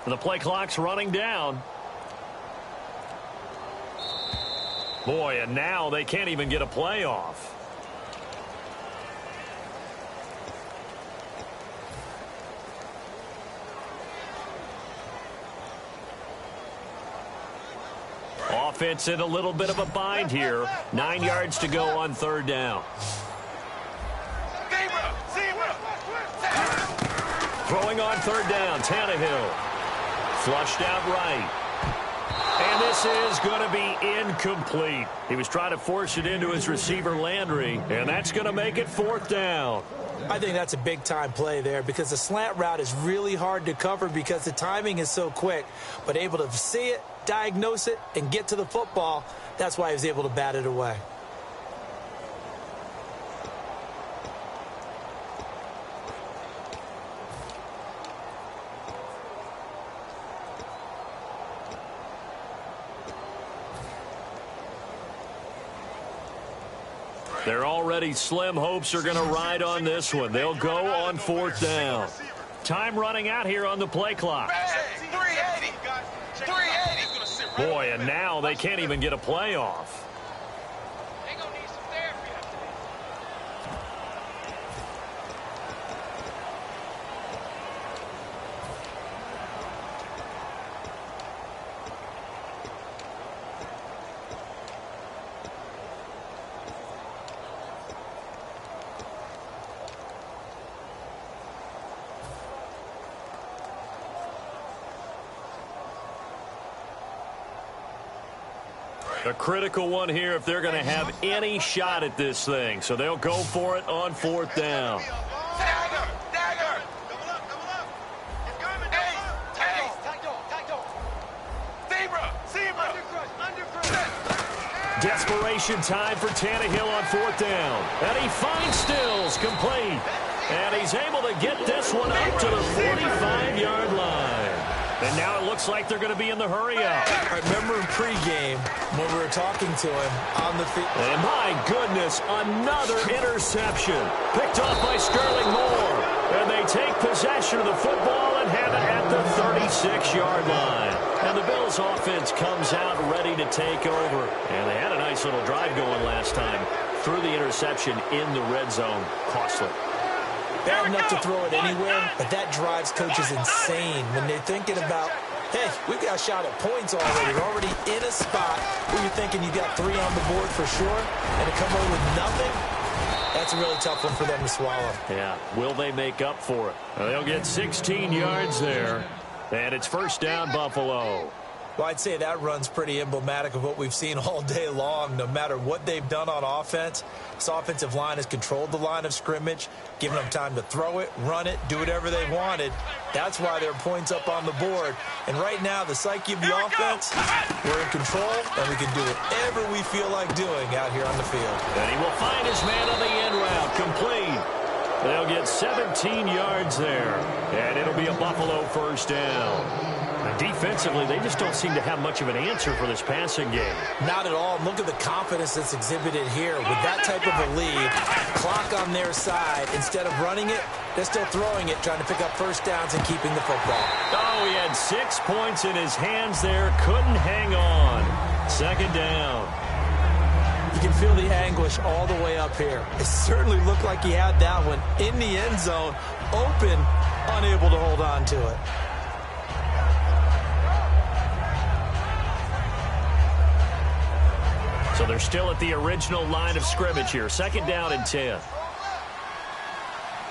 The play clock's running down. Boy, and now they can't even get a play off. Offense in a little bit of a bind here. 9 yards to go on 3rd down. Throwing on 3rd down, Tannehill. Flushed out right. And this is going to be incomplete. He was trying to force it into his receiver, Landry, and that's going to make it 4th down. I think that's a big-time play there because the slant route is really hard to cover because the timing is so quick. But able to see it, diagnose it, and get to the football, that's why he was able to bat it away. They're already slim hopes are going to ride on this one. They'll go on 4th down. Time running out here on the play clock. 380! 380! Boy, and now they can't even get a play off. They're going to need some therapy. A critical one here if they're going to have any shot at this thing. So they'll go for it on 4th down. Dagger! Dagger! Double up, double up. It's coming, double up. Tackle. Zebra! Zebra! Undercrush! Desperation time for Tannehill on 4th down. And he finds Stills, complete. And he's able to get this one up to the 45-yard line. And now it looks like they're going to be in the hurry-up. I remember in pregame when we were talking to him on the field. And my goodness, another interception. Picked off by Sterling Moore. And they take possession of the football and have it at the 36-yard line. And the Bills offense comes out ready to take over. And they had a nice little drive going last time. Threw the interception in the red zone. Costly. Bad enough to throw it anywhere, but that drives coaches insane when they're thinking about, hey, we've got a shot at points already. We're already in a spot where you're thinking you got 3 on the board for sure, and to come away with nothing, that's a really tough one for them to swallow. Yeah, will they make up for it? They'll get 16 yards there, and it's 1st down, Buffalo. Well, I'd say that run's pretty emblematic of what we've seen all day long. No matter what they've done on offense, this offensive line has controlled the line of scrimmage, given them time to throw it, run it, do whatever they wanted. That's why there are points up on the board. And right now, the psyche of the offense, we're in control, and we can do whatever we feel like doing out here on the field. And he will find his man on the end route, complete. They'll get 17 yards there, and it'll be a Buffalo 1st down. Defensively, they just don't seem to have much of an answer for this passing game. Not at all. Look at the confidence that's exhibited here. With that type of a lead, clock on their side, instead of running it, they're still throwing it, trying to pick up 1st downs and keeping the football. Oh, he had 6 points in his hands there. Couldn't hang on. 2nd down. You can feel the anguish all the way up here. It certainly looked like he had that one in the end zone, open, unable to hold on to it. So they're still at the original line of scrimmage here. 2nd down and 10.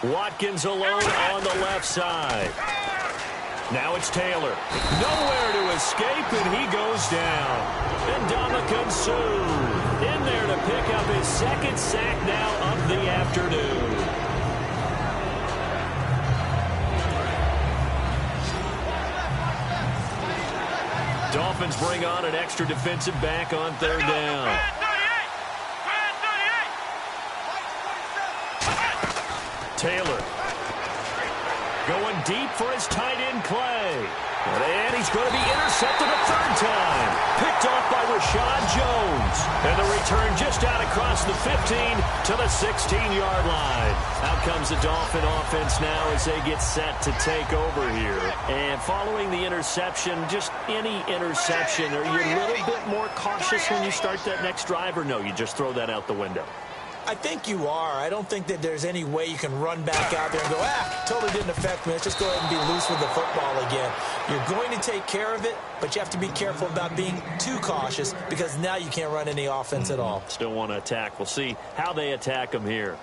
Watkins alone on the left side. Now it's Taylor. Nowhere to escape, and he goes down. And Ndamukong Suh in there to pick up his 2nd sack now of the afternoon. Dolphins bring on an extra defensive back on 3rd down. Taylor going deep for his tight end Clay. And he's going to be intercepted a 3rd time. Picked off by Rashad Jones. And the return just out across the 15 to the 16-yard line. Out comes the Dolphin offense now as they get set to take over here. And following the interception, just any interception, are you a little bit more cautious when you start that next drive, or no, you just throw that out the window? I think you are. I don't think that there's any way you can run back out there and go, totally didn't affect me. Let's just go ahead and be loose with the football again. You're going to take care of it, but you have to be careful about being too cautious because now you can't run any offense at all. Still want to attack. We'll see how they attack them here.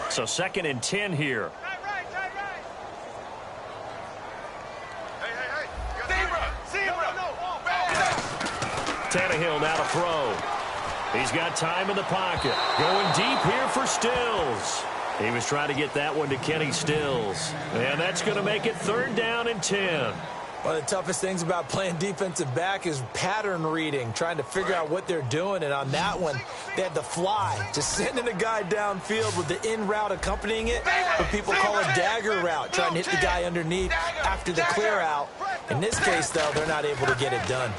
So 2nd and 10 here. Tannehill now to throw. He's got time in the pocket. Going deep here for Stills. He was trying to get that one to Kenny Stills. And that's going to make it 3rd down and 10. One of the toughest things about playing defensive back is pattern reading, trying to figure out what they're doing. And on that one, they had the fly, just sending a guy downfield with the in route accompanying it, what people call a dagger route, trying to hit the guy underneath after the clear out. In this case, though, they're not able to get it done.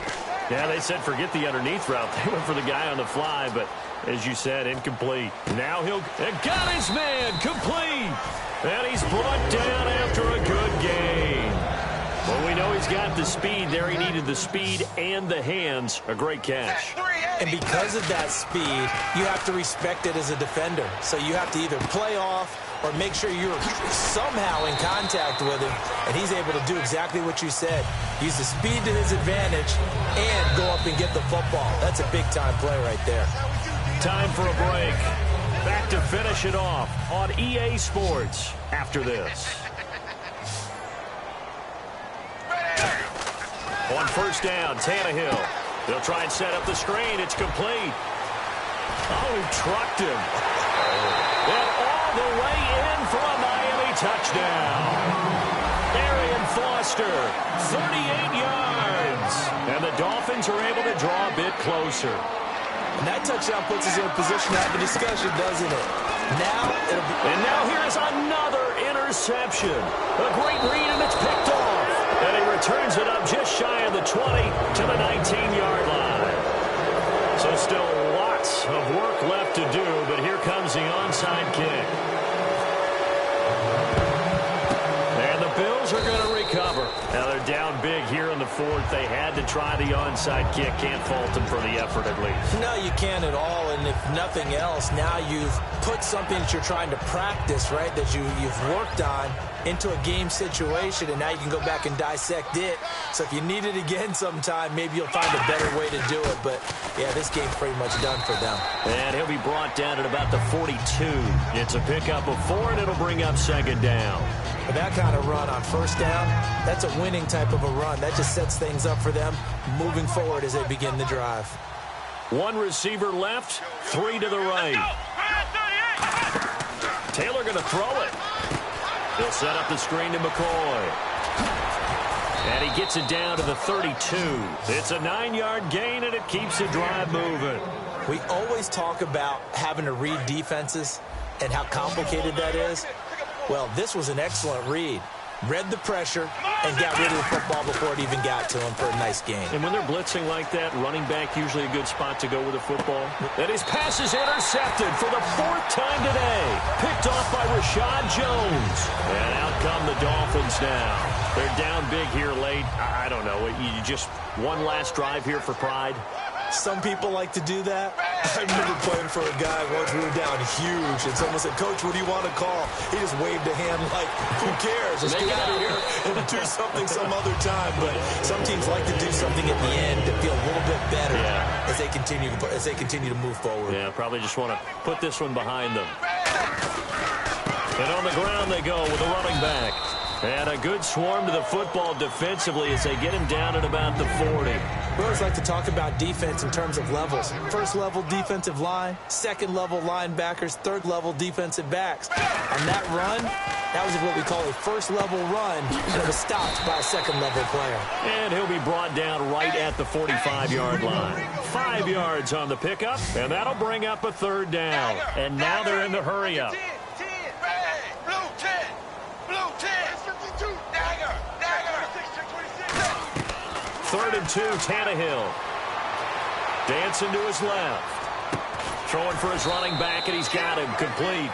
Yeah, they said forget the underneath route. They went for the guy on the fly, but as you said, incomplete. Now he'll got his man complete. And he's brought down after a good gain. Well, we know he's got the speed there. He needed the speed and the hands. A great catch. And because of that speed, you have to respect it as a defender. So you have to either play off or make sure you're somehow in contact with him, and he's able to do exactly what you said. Use the speed to his advantage and go up and get the football. That's a big-time play right there. Time for a break. Back to finish it off on EA Sports after this. On first down, Tannehill. They'll try and set up the screen. It's complete. Oh, he trucked him. And all the way in for a Miami touchdown. Arian Foster, 38 yards. And the Dolphins are able to draw a bit closer. And that touchdown puts us in a position to have a discussion, doesn't it? And now here's another interception. A great read, and it's picked off. And he returns it up just shy of the 20 to the 19-yard line. So still lots of work left to do, but here comes the onside kick. And the Bills are going to recover. Now they're down big here in the fourth. They had to try the onside kick. Can't fault them for the effort at least. No, you can't at all. And if nothing else, now you've put something that you're trying to practice, right, that you've worked on into a game situation, and now you can go back and dissect it. So if you need it again sometime, maybe you'll find a better way to do it. But, yeah, this game's pretty much done for them. And he'll be brought down at about the 42. It's a pickup of 4, and it'll bring up second down. With that kind of run on first down, that's a winning type of a run. That just sets things up for them moving forward as they begin the drive. One receiver left, 3 to the right. Taylor going to throw it. He'll set up the screen to McCoy. And he gets it down to the 32. It's a 9-yard gain, and it keeps the drive moving. We always talk about having to read defenses and how complicated that is. Well, this was an excellent read. Read the pressure and got rid of the football before it even got to him for a nice gain. And when they're blitzing like that, running back usually a good spot to go with the football. And his pass is intercepted for the 4th time today. Picked off by Rashad Jones. And out come the Dolphins now. They're down big here late. I don't know. You just one last drive here for pride. Some people like to do that. I remember playing for a guy once. We were down huge, and someone said, "Coach, what do you want to call?" He just waved a hand like, "Who cares? Let's get out of here and do something some other time." But some teams like to do something at the end to feel a little bit better as they continue to move forward. Yeah, probably just want to put this one behind them. And on the ground they go with a running back. And a good swarm to the football defensively as they get him down at about the 40. We always like to talk about defense in terms of levels. First-level defensive line, second-level linebackers, third-level defensive backs. On that run, that was what we call a first-level run, and it was stopped by a second-level player. And he'll be brought down right at the 45-yard line. 5 yards on the pickup, and that'll bring up a 3rd down. And now they're in the hurry-up. Third and 2, Tannehill. Dancing to his left. Throwing for his running back, and he's got him complete.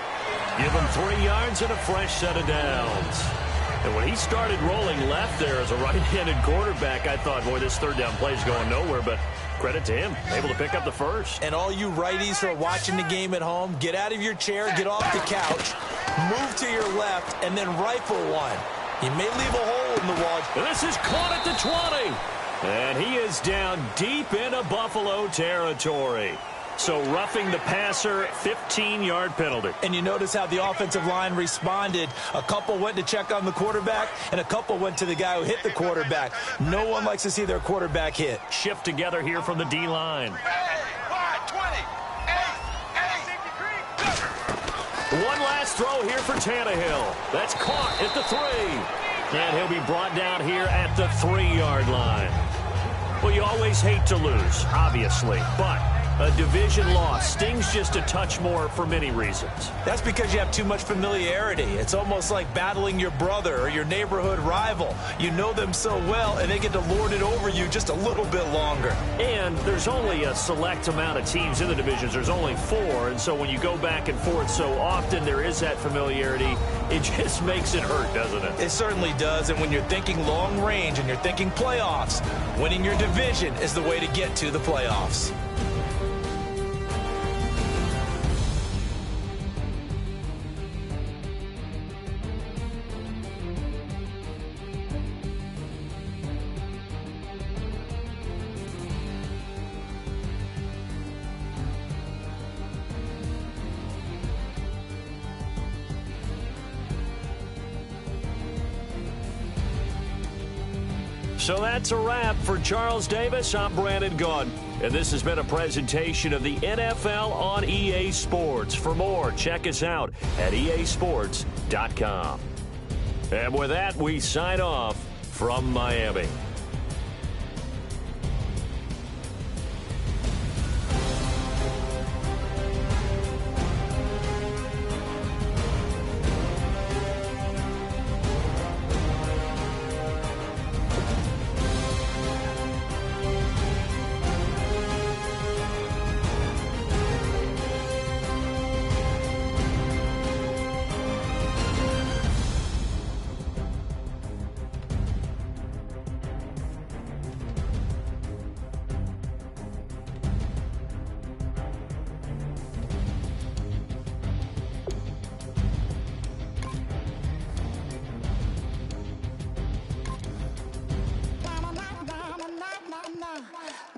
Give him 3 yards and a fresh set of downs. And when he started rolling left there as a right-handed quarterback, I thought, boy, this 3rd down play is going nowhere, but credit to him, able to pick up the first. And all you righties who are watching the game at home, get out of your chair, get off the couch, move to your left, and then rifle one. You may leave a hole in the wall. And this is caught at the 20. And he is down deep into Buffalo territory. So roughing the passer, 15-yard penalty. And you notice how the offensive line responded. A couple went to check on the quarterback, and a couple went to the guy who hit the quarterback. No one likes to see their quarterback hit. Shift together here from the D-line. One last throw here for Tannehill. That's caught at the 3. And he'll be brought down here at the 3-yard line. Well, you always hate to lose, obviously, but a division loss stings just a touch more for many reasons. That's because you have too much familiarity. It's almost like battling your brother or your neighborhood rival. You know them so well, and they get to lord it over you just a little bit longer. And there's only a select amount of teams in the divisions. There's only 4, and so when you go back and forth so often, there is that familiarity. It just makes it hurt, doesn't it? It certainly does, and when you're thinking long range and you're thinking playoffs, winning your division is the way to get to the playoffs. So that's a wrap. For Charles Davis, I'm Brandon Gaudin, and this has been a presentation of the NFL on EA Sports. For more, check us out at easports.com. And with that, we sign off from Miami.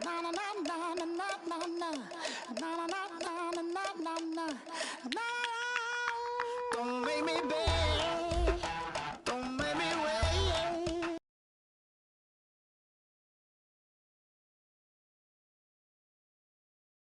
Na na na na na na na na na na na na na.